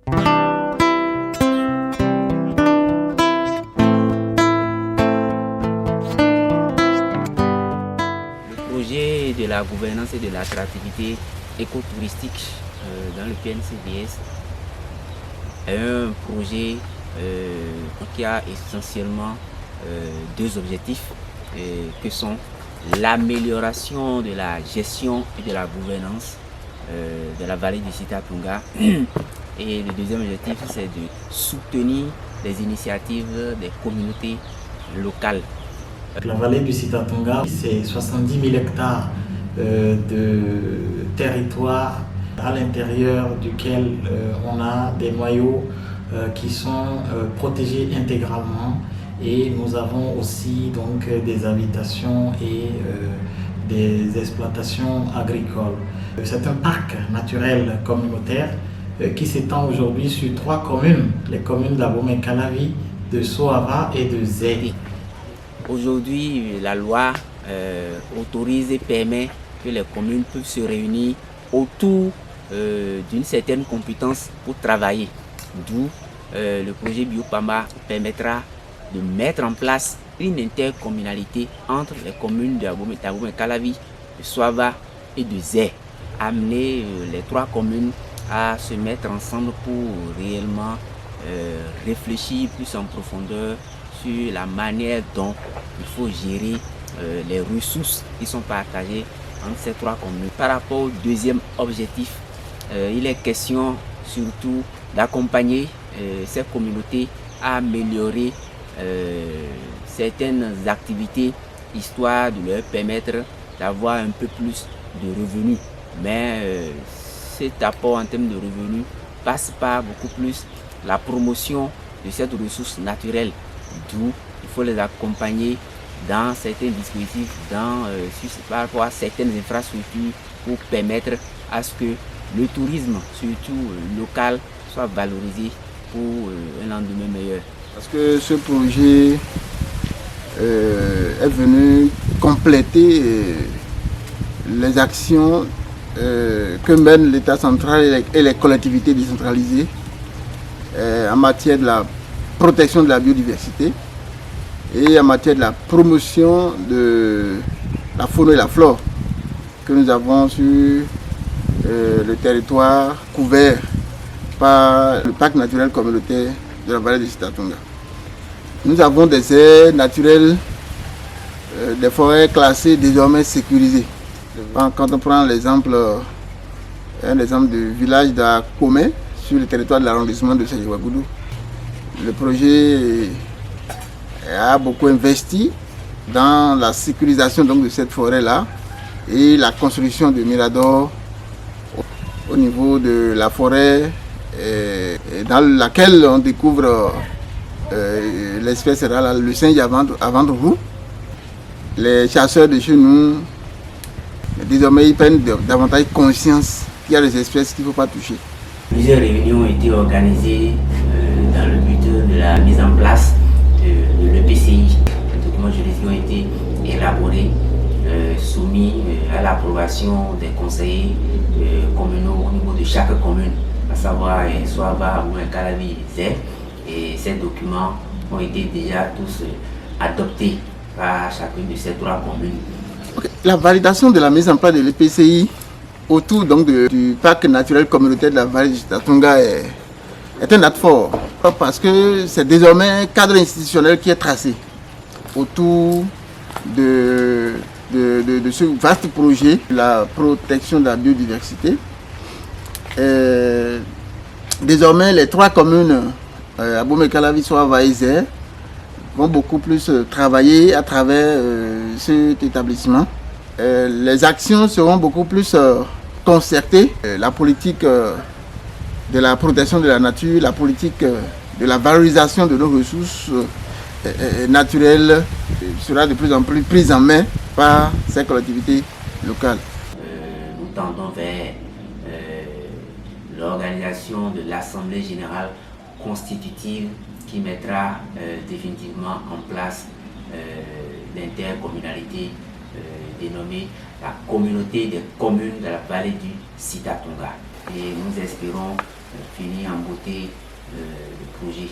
Le projet de la gouvernance et de l'attractivité écotouristique dans le PNCDS est un projet qui a essentiellement deux objectifs que sont l'amélioration de la gestion et de la gouvernance de la vallée du Sitatunga. Et le deuxième objectif, c'est de soutenir les initiatives des communautés locales. La vallée du Sitatunga, c'est 70 000 hectares de territoire à l'intérieur duquel on a des noyaux qui sont protégés intégralement, et nous avons aussi donc des habitations et des exploitations agricoles. C'est un parc naturel communautaire qui s'étend aujourd'hui sur 3 communes, les communes d'Abomey-Calavi, de Soava et de Zé. Aujourd'hui, la loi autorise et permet que les communes peuvent se réunir autour d'une certaine compétence pour travailler. D'où le projet Biopama permettra de mettre en place une intercommunalité entre les communes d'Abomey-Calavi, de Soava et de Zé. Amener les 3 communes à se mettre ensemble pour réellement réfléchir plus en profondeur sur la manière dont il faut gérer les ressources qui sont partagées entre ces 3 communes. Par rapport au deuxième objectif, il est question surtout d'accompagner ces communautés à améliorer certaines activités, histoire de leur permettre d'avoir un peu plus de revenus. Mais cet apport en termes de revenus passe par beaucoup plus la promotion de cette ressource naturelle. D'où il faut les accompagner dans certains dispositifs, par rapport à certaines infrastructures, pour permettre à ce que le tourisme, surtout local, soit valorisé pour un lendemain meilleur. Parce que ce projet est venu compléter les actions que mènent l'État central et les collectivités décentralisées en matière de la protection de la biodiversité et en matière de la promotion de la faune et la flore que nous avons sur le territoire couvert par le parc naturel communautaire de la vallée du Sitatunga. Nous avons des aires naturelles, des forêts classées désormais sécurisées. Quand on prend l'exemple, un exemple du village d'Akomé sur le territoire de l'arrondissement de Sédhiou-Wagoudou, le projet a beaucoup investi dans la sécurisation donc de cette forêt-là et la construction de miradors au niveau de la forêt dans laquelle on découvre l'espèce rare, le singe à ventre roux. Les chasseurs de chez nous, désormais, ils prennent davantage conscience qu'il y a des espèces qu'il ne faut pas toucher. Plusieurs réunions ont été organisées dans le but de la mise en place de l'EPCI. Les documents juridiques ont été élaborés, soumis à l'approbation des conseillers communaux au niveau de chaque commune, à savoir Soava, Abomey-Calavi et Zé. Et ces documents ont été déjà tous adoptés par chacune de ces 3 communes. Okay. La validation de la mise en place de l'EPCI autour donc du parc naturel communautaire de la vallée du Sitatunga est un acte fort, parce que c'est désormais un cadre institutionnel qui est tracé autour de ce vaste projet, la protection de la biodiversité. Désormais, les 3 communes, Abomey-Calavi, Soava et Zé, vont beaucoup plus travailler à travers cet établissement. Les actions seront beaucoup plus concertées. La politique de la protection de la nature, la politique de la valorisation de nos ressources naturelles sera de plus en plus prise en main par ces collectivités locales. Nous tendons vers l'organisation de l'Assemblée générale constitutive qui mettra définitivement en place l'intercommunalité dénommée la communauté des communes de la vallée du Sitatunga. et nous espérons finir en beauté le projet.